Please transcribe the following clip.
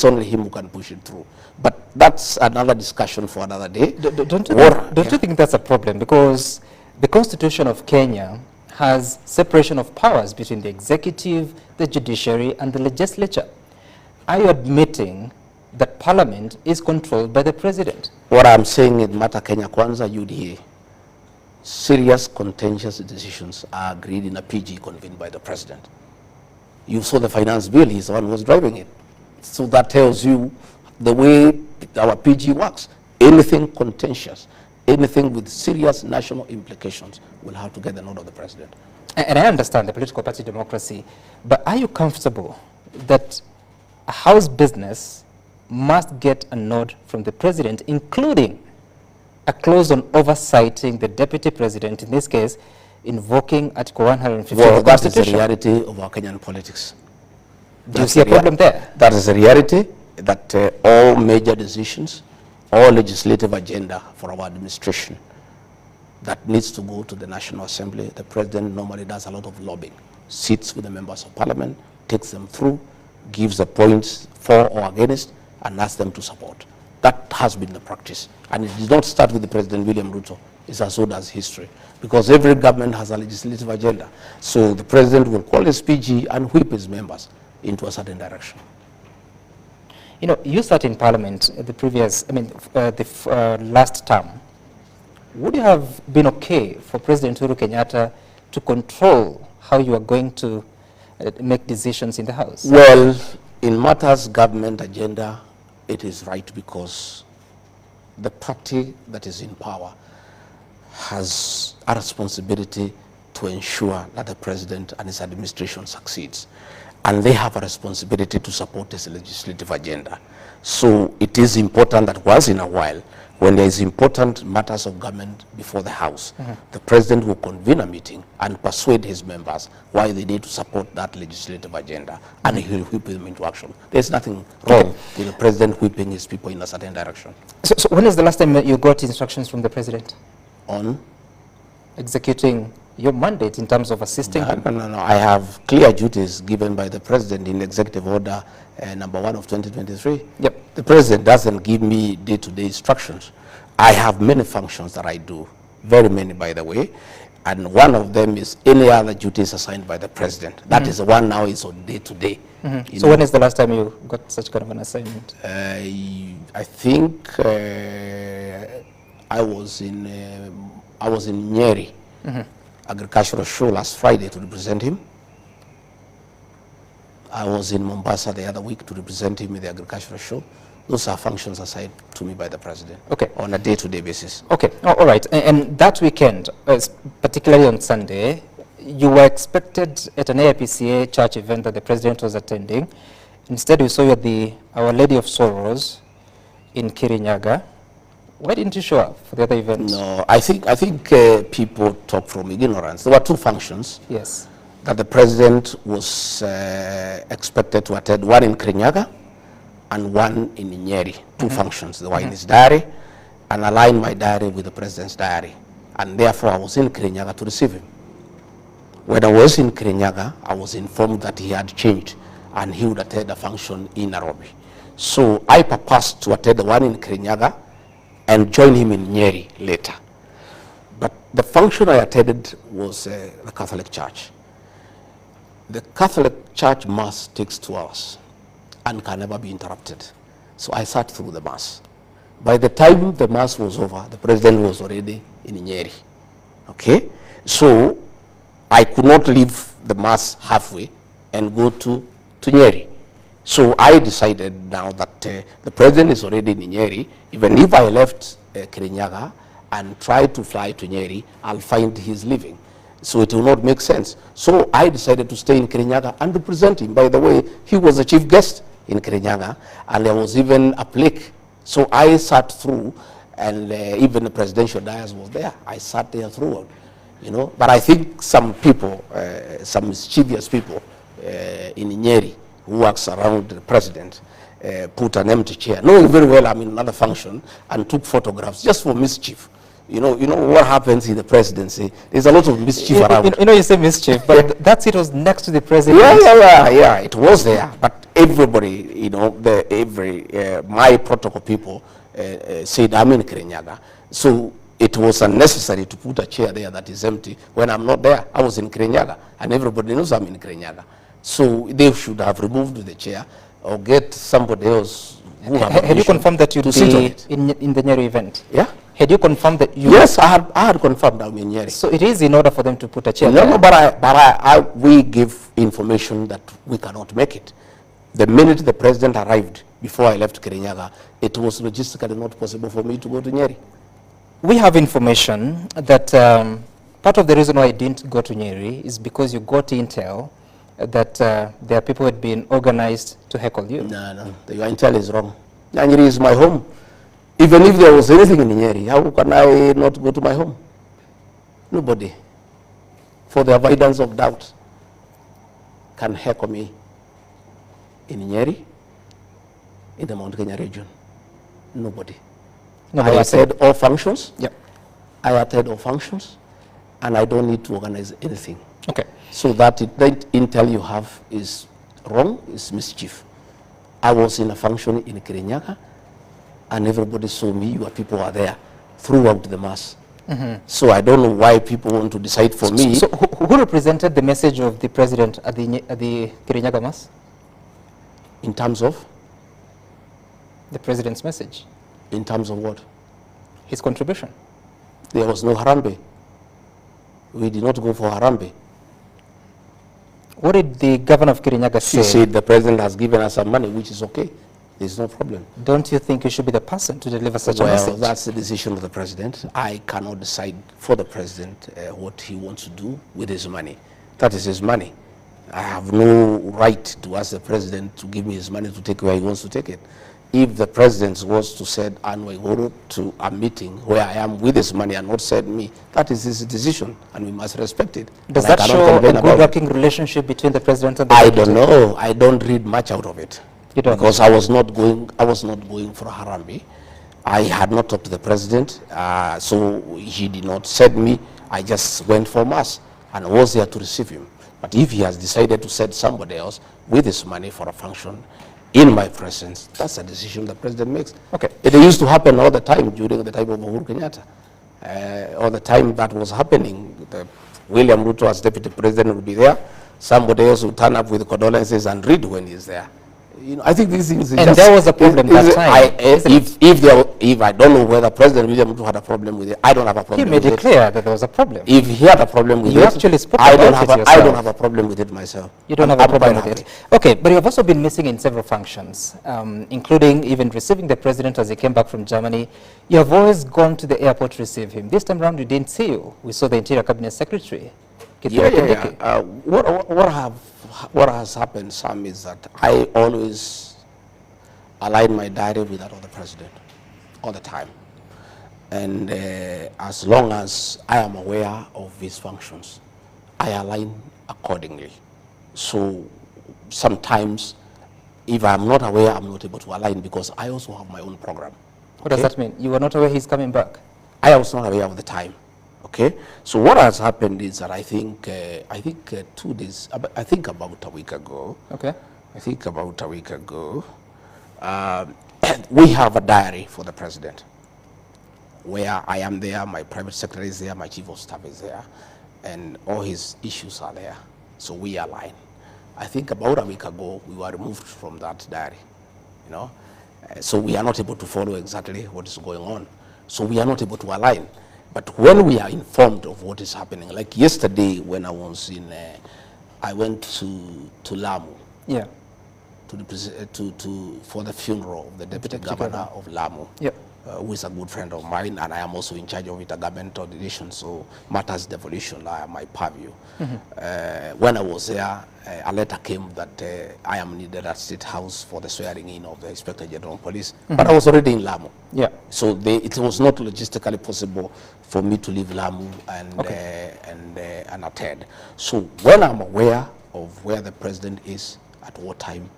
it's only him who can push it through. But that's another discussion for another day. Don't you think that's a problem? Because the Constitution of Kenya has separation of powers between the executive, the judiciary, and the legislature. Are you admitting that Parliament is controlled by the President? What I'm saying in Mata Kenya Kwanza, UDA, serious contentious decisions are agreed in a PG convened by the President. You saw the finance bill, he's the one who was driving it. So that tells you the way our PG works. Anything contentious, anything with serious national implications will have to get the nod of the President. And I understand the political party democracy, but are you comfortable that a House business must get a nod from the President, including a clause on oversighting the Deputy President, in this case, invoking Article 150 of the Constitution? That is the reality of our Kenyan politics. Do you see a problem there? That is the reality, that all major decisions, all legislative agenda for our administration that needs to go to the National Assembly, the President normally does a lot of lobbying, sits with the members of Parliament, takes them through, gives the points for or against, and asks them to support. That has been the practice. And it did not start with the President William RUTO. It's as old as history. Because every government has a legislative agenda. So the President will call his PG and whip his members into a certain direction. You know, you sat in Parliament last term. Would you have been okay for President Uhuru Kenyatta to control how you are going to make decisions in the House? Well, in matters government agenda, it is right, because the party that is in power has a responsibility to ensure that the President and his administration succeeds. And they have a responsibility to support his legislative agenda. So it is important that once in a while, when there is important matters of government before the House, the President will convene a meeting and persuade his members why they need to support that legislative agenda, and he will whip them into action. There's nothing wrong with the President whipping his people in a certain direction. So when is the last time you got instructions from the President on executing your mandate in terms of assisting him? No. I have clear duties given by the President in Executive Order number 1 of 2023. Yep. The President doesn't give me day-to-day instructions. I have many functions that I do, very many, by the way, and one of them is any other duties assigned by the President. That is the one now is on day-to-day. So when is the last time you got such kind of an assignment? I think I was in Nyeri, agricultural show last Friday to represent him. I was in Mombasa the other week to represent him in the agricultural show. Those are functions assigned to me by the President, on a day-to-day basis. Okay, all right. And that weekend, particularly on Sunday, you were expected at an AIPCA church event that the President was attending. Instead, we saw you at the Our Lady of Sorrows in Kirinyaga. Why didn't you show up for the other event? No, I think people talk from ignorance. There were two functions. Yes. That the President was expected to attend, one in Kirinyaga and one in Nyeri. Two functions. They were in his diary, and aligned my diary with the President's diary. And therefore, I was in Kirinyaga to receive him. When I was in Kirinyaga, I was informed that he had changed and he would attend a function in Nairobi. So I purposed to attend the one in Kirinyaga and join him in Nyeri later. But the function I attended was the Catholic Church. The Catholic Church Mass takes 2 hours and can never be interrupted. So I sat through the Mass. By the time the Mass was over, the President was already in Nyeri. Okay? So I could not leave the Mass halfway and go to Nyeri. So I decided now that the President is already in Nyeri. Even if I left Kirinyaga and tried to fly to Nyeri, I'll find he's leaving. So it will not make sense. So I decided to stay in Kirinyaga and represent him. By the way, he was the chief guest in Kirinyaga, and there was even a plaque. So I sat through, and even the presidential dais was there. I sat there through, you know. But I think some people, some mischievous people in Nyeri who works around the President, put an empty chair, knowing very well I'm in another function, and took photographs just for mischief. You know what happens in the presidency. There's a lot of mischief around. You say mischief, but that seat was next to the President. Yeah, it was there. But everybody, you know, my protocol people said I'm in Kirinyaga. So it was unnecessary to put a chair there that is empty when I'm not there. I was in Kirinyaga, and everybody knows I'm in Kirinyaga. So they should have removed the chair or get somebody else who Had you confirmed that you'd be in the Nyeri event? Yeah. Had you confirmed that you... Yes, I had confirmed I'm in Nyeri. So it is in order for them to put a chair there? No, but we give information that we cannot make it. The minute the president arrived, before I left Kirinyaga, it was logistically not possible for me to go to Nyeri. We have information that part of the reason why I didn't go to Nyeri is because you got intel that there are people who had been organized to heckle you. No, your intel is wrong. Nyeri is my home. Even if there was anything in Nyeri, how can I not go to my home? Nobody, for the avoidance of doubt, can heckle me in Nyeri, in the Mount Kenya region. Nobody. I attend all functions. Yep. I attend all functions, and I don't need to organize anything. Okay. So that intel you have is wrong, is mischief. I was in a function in Kirinyaga, and everybody saw me. Your people are there throughout the mass. So I don't know why people want to decide for me. So who represented the message of the president at the Kirinyaga mass? In terms of? The president's message. In terms of what? His contribution. There was no Harambe. We did not go for Harambe. What did the governor of Kirinyaga say? She said the president has given us some money, which is okay. There's no problem. Don't you think you should be the person to deliver such a message? Well, that's the decision of the president. I cannot decide for the president what he wants to do with his money. That is his money. I have no right to ask the president to give me his money to take where he wants to take it. If the president was to send Uhuru to a meeting where I am with his money and not send me, that is his decision, and we must respect it. Does that show a good working relationship between the president and the I don't know. I don't read much out of it. You don't because I was not going for Harambe. I had not talked to the president, so he did not send me. I just went for mass and was there to receive him. But if he has decided to send somebody else with his money for a function in my presence, that's a decision the president makes. Okay. It used to happen all the time during the time of Uhuru Kenyatta. All the time that was happening, William RUTO as deputy president would be there. Somebody else would turn up with condolences and read when he's there. You know, I think these things. And there was a problem that time. If I don't know whether President William RUTO had a problem with it, I don't have a problem. He made it clear that there was a problem. If he had a problem with it, you actually spoke about it yourself. I don't have a problem with it myself. You don't have a problem with it. Okay, but you have also been missing in several functions, including even receiving the president as he came back from Germany. You have always gone to the airport to receive him. This time around, we didn't see you. We saw the Interior Cabinet Secretary. What has happened, Sam, is that I always align my diary with that of the president, all the time. And as long as I am aware of his functions, I align accordingly. So sometimes, if I'm not aware, I'm not able to align because I also have my own program. What does that mean? You were not aware he's coming back? I was not aware of the time. Okay, so what has happened is that I think 2 days, I think about a week ago. Okay. I think about a week ago, we have a diary for the president where I am there, my private secretary is there, my chief of staff is there, and all his issues are there. So we align. I think about a week ago, we were removed from that diary, you know. So we are not able to follow exactly what is going on. So we are not able to align. But when we are informed of what is happening, like yesterday when I was in, I went to Lamu. Yeah. For the funeral of the deputy governor of Lamu. Yep. Who is a good friend of mine, and I am also in charge of intergovernmental coordination, so matters devolution are my purview. When I was there, a letter came that I am needed at State House for the swearing in of the Inspector General of Police, but I was already in Lamu. Yeah. So it was not logistically possible for me to leave Lamu and attend. So when I'm aware of where the president is, at what time,